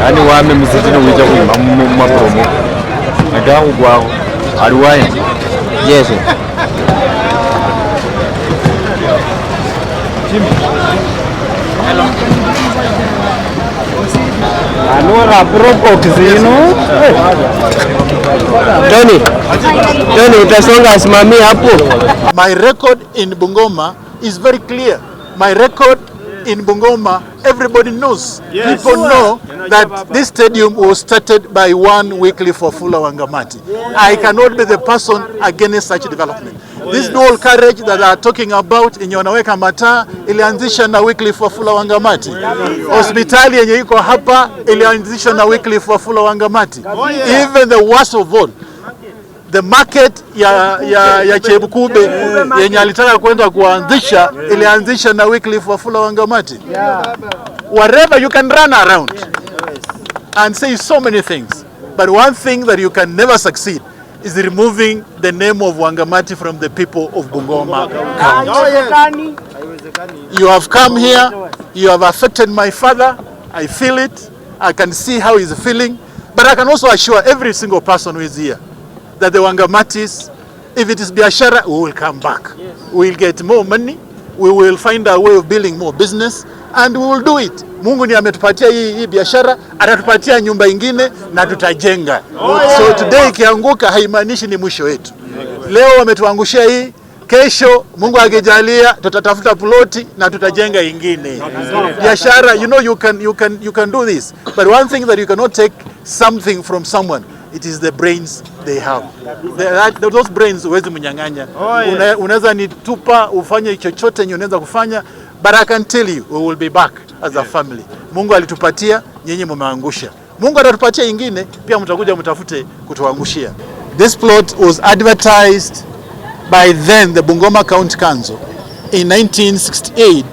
Ani wame mziti no wija kuima mapromo. Adamu kwao. Aliwaye. Yes. Anora propo kizino. Tony utasonga simami hapo. My record in Bungoma is very clear. My record in Bungoma, everybody knows. Yes. People know that this stadium was started by one Wycliffe Wafula Wangamati. I cannot be the person against such development. This dual carriage that they are talking about in Yonaweka Mata ilianzisha na Wycliffe Wafula Wangamati. Hospitali yenye iko hapa ilianzisha na Wycliffe Wafula Wangamati. Even the worst of all, the market ya Chebukube yenye alitaka kwenda kuanzisha ilianzisha na Wycliffe Wafula Wangamati. Wherever you can run around and say so many things, but one thing that you can never succeed is removing the name of Wangamati from the people of Bungoma County. You have come here, you have affected my father, I feel it, I can see how he's feeling, but I can also assure every single person who is here that the Wangamatis, if it is biashara, we will come back. We will get more money, we will find a way of building more business, and we will do it. Mungu ni ametupatia hii biashara, atatupatia nyumba ingine na tutajenga. So today ikianguka haimaanishi ni mwisho wetu. Leo wametuangushia hii, kesho Mungu akijalia tutatafuta ploti na tutajenga ingine. Biashara, you know you can do this. But one thing that you cannot take something from someone, it is the brains they have. Those brains huwezi mnyang'anya. Unaweza nitupa ufanye chochote yenye unaweza kufanya, but I can tell you we will be back as a family. Mungu alitupatia, nyinyi mmeangusha. Mungu atatupatia ingine, pia mtakuja mtafute kutuangushia. This plot was advertised by then the Bungoma County Council in 1968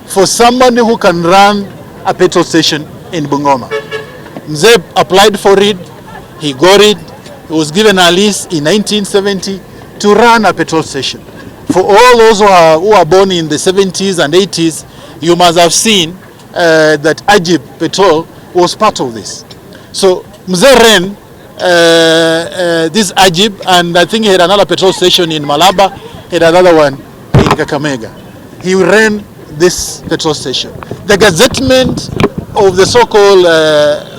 for somebody who can run a petrol station in Bungoma. Mzee applied for it, he got it, he was given a lease in 1970 to run a petrol station. For all those who are born in the 70s and 80s, you must have seen that Ajib Petrol was part of this. So Mzee ran this Ajib, and I think he had another petrol station in Malaba, he had another one in Kakamega. He ran this petrol station. The gazettement of the so-called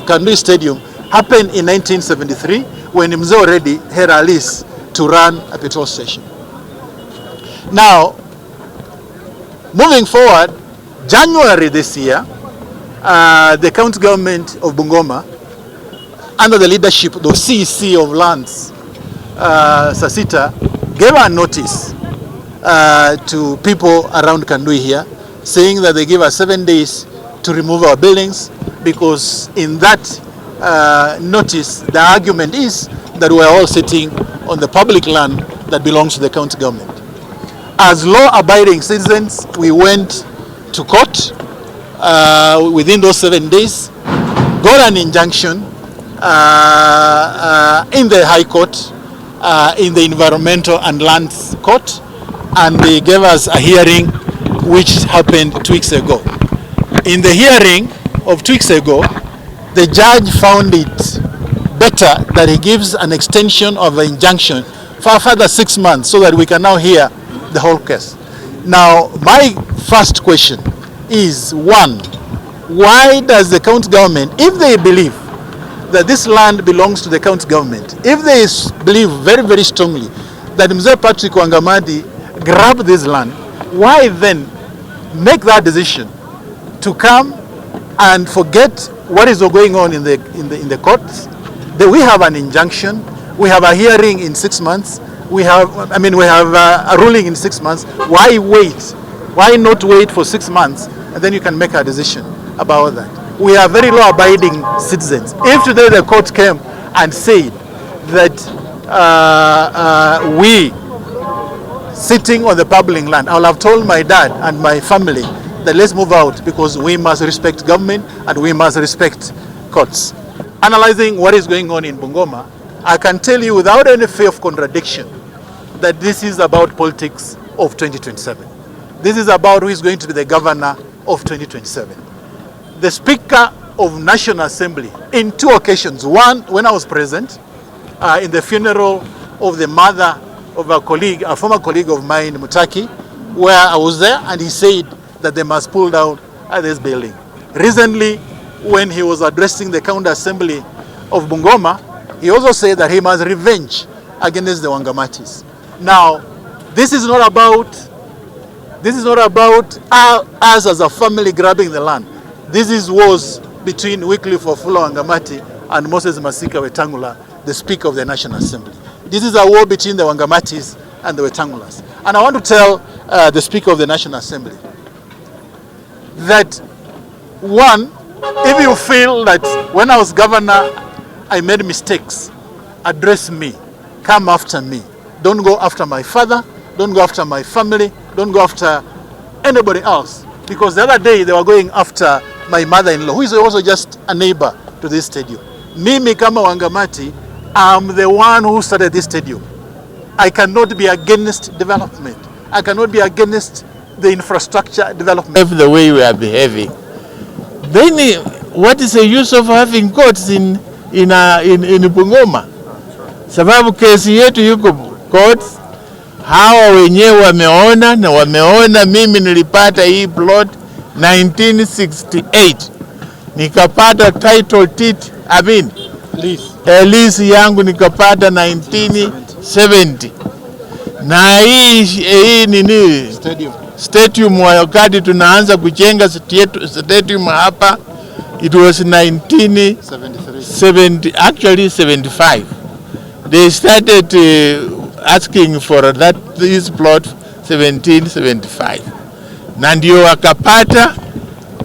Kanduyi Stadium happened in 1973 when Mzee already had a lease to run a petrol station. Now, moving forward, January this year, the county government of Bungoma, under the leadership of the CEC of Lands, Sasita, gave a notice to people around Kanduyi here, saying that they give us 7 days to remove our buildings, because in that notice, the argument is that we are all sitting on the public land that belongs to the county government. As law-abiding citizens, we went to court within those 7 days, got an injunction in the High Court, in the Environmental and Lands Court, and they gave us a hearing which happened 2 weeks ago. In the hearing of 2 weeks ago, the judge found it better that he gives an extension of the injunction for a further 6 months so that we can now hear the whole case. Now, my first question is, one, why does the county government, if they believe that this land belongs to the county government, if they believe very, very strongly that Mzee Patrick Wangamati grabbed this land, why then make that decision to come and forget what is going on in the courts? We have an injunction, we have a hearing in 6 months, we have a ruling in 6 months. Why wait? Why not wait for 6 months and then you can make a decision about that? We are very law-abiding citizens. If today the court came and said that we sitting on the public land, I will have told my dad and my family that let's move out, because we must respect government and we must respect courts. Analyzing what is going on in Bungoma, I can tell you without any fear of contradiction that this is about politics of 2027. This is about who is going to be the governor of 2027. The Speaker of National Assembly in 2 occasions. One, when I was present in the funeral of the mother of a colleague, a former colleague of mine, Mutahi, where I was there, and he said that they must pull down this building. Recently, when he was addressing the county assembly of Bungoma, he also said that he must revenge against the Wangamatis. Now, this is not about us as a family grabbing the land. This was between Wycliffe Wafula Wangamati and Moses Masika Wetangula, the Speaker of the National Assembly. This is a war between the Wangamatis and the Wetangulas. And I want to tell the Speaker of the National Assembly that, one, if you feel that when I was governor I made mistakes, address me, come after me. Don't go after my father, don't go after my family, don't go after anybody else. Because the other day they were going after my mother-in-law, who is also just a neighbor to this stadium. Mimi kama Wangamati, I'm the one who started this stadium. I cannot be against development. I cannot be against the infrastructure development. If the way we are behaving, then what is the use of having courts in Bungoma? Sababu kesi yetu yuko courts, hawa wenyewe wameona na wameona. Mimi nilipata hii plot 1968, nikapata title deed, lease yangu nikapata 1970. Na hii nini stadium wakati tunaanza kujenga stadium hapa, it was 1970, actually 75. They started asking for this plot 1775. Na ndio wakapata,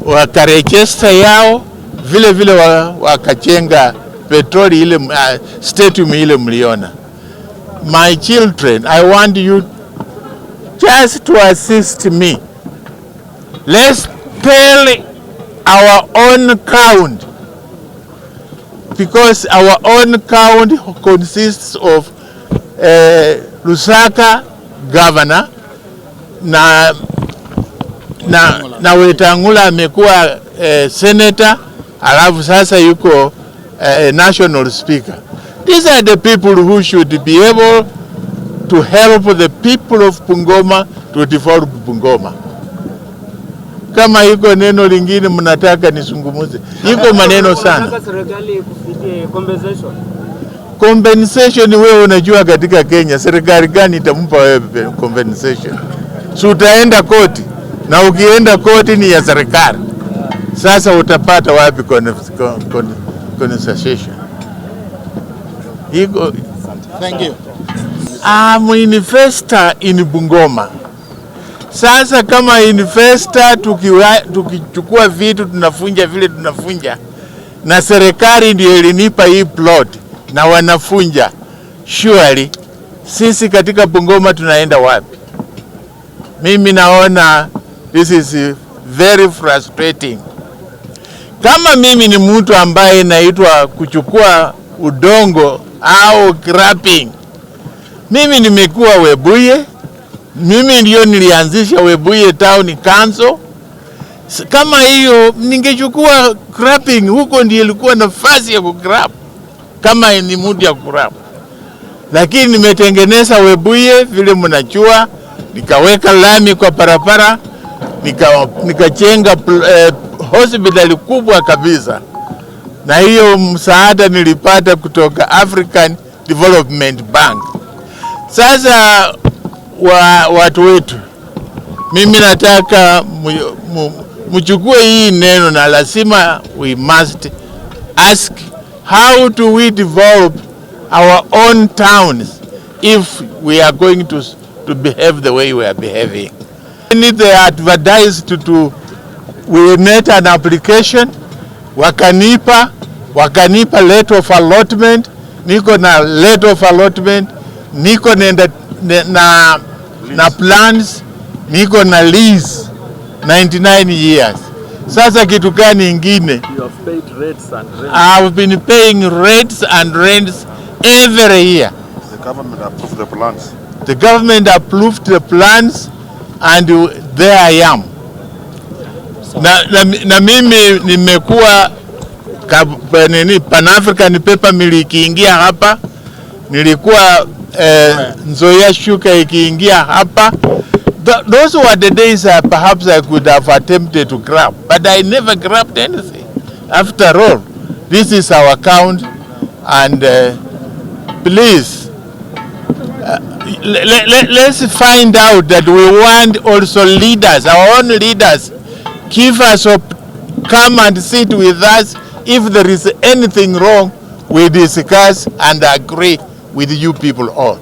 wakaregister yao, vile vile wakajenga petroli ile stadium ile mliona. My children, I want you just to assist me. Let's tell our own count, because our own count consists of Lusaka governor na Wetangula amekuwa senator, alafu sasa yuko national speaker. These are the people who should be able to help the people of Bungoma to develop Bungoma. Kama iko neno lingine mnataka nisungumuze, iko maneno sana. Compensation wewe unajua katika Kenya serikali gani itampa wewe compensation? So utaenda koti, na ukienda koti ni ya serikali. Sasa utapata wapi compensation? Thank you. I'm an investor in Bungoma. Sasa kama investor tukichukua vitu tunafunja vile tunafunja, na serikali ndio ilinipa hii plot na wanafunja, surely sisi katika Bungoma tunaenda wapi? Mimi naona this is very frustrating. Kama mimi ni mtu ambaye naitwa kuchukua udongo au grabbing, mimi nimekuwa Webuye, mimi ndio nilianzisha Webuye Town Council. Kama hiyo ningechukua grabbing, huko ndio ilikuwa nafasi ya kugrab kama ni mudi ya kugrab. Lakini nimetengeneza Webuye vile mnajua, nikaweka lami kwa barabara, nikajenga hospitali kubwa kabisa. Na hiyo msaada nilipata kutoka African Development Bank. Sasa watu wetu, mimi nataka mchukue hii neno, na lazima we must ask, how do we develop our own towns if we are going to behave the way we are behaving? We need the advertised we made an application, wakanipa letter of allotment, niko na letter of allotment, niko na plans, niko na lease 99 years. Sasa kitu gani ingine? You have paid rates and rents. I've been paying rates and rents every year. The government approved the plans. The government approved the plans, and there I am. Na mimi nimekuwa Pan-African paper mill ikiingia hapa, nilikuwa Nzoia Sugar ikiingia hapa. Those were the days perhaps I could have attempted to grab, but I never grabbed anything. After all, this is our count, and please, let's find out that we want also leaders, our own leaders, give us up, come and sit with us. If there is anything wrong, we discuss and agree with you people all.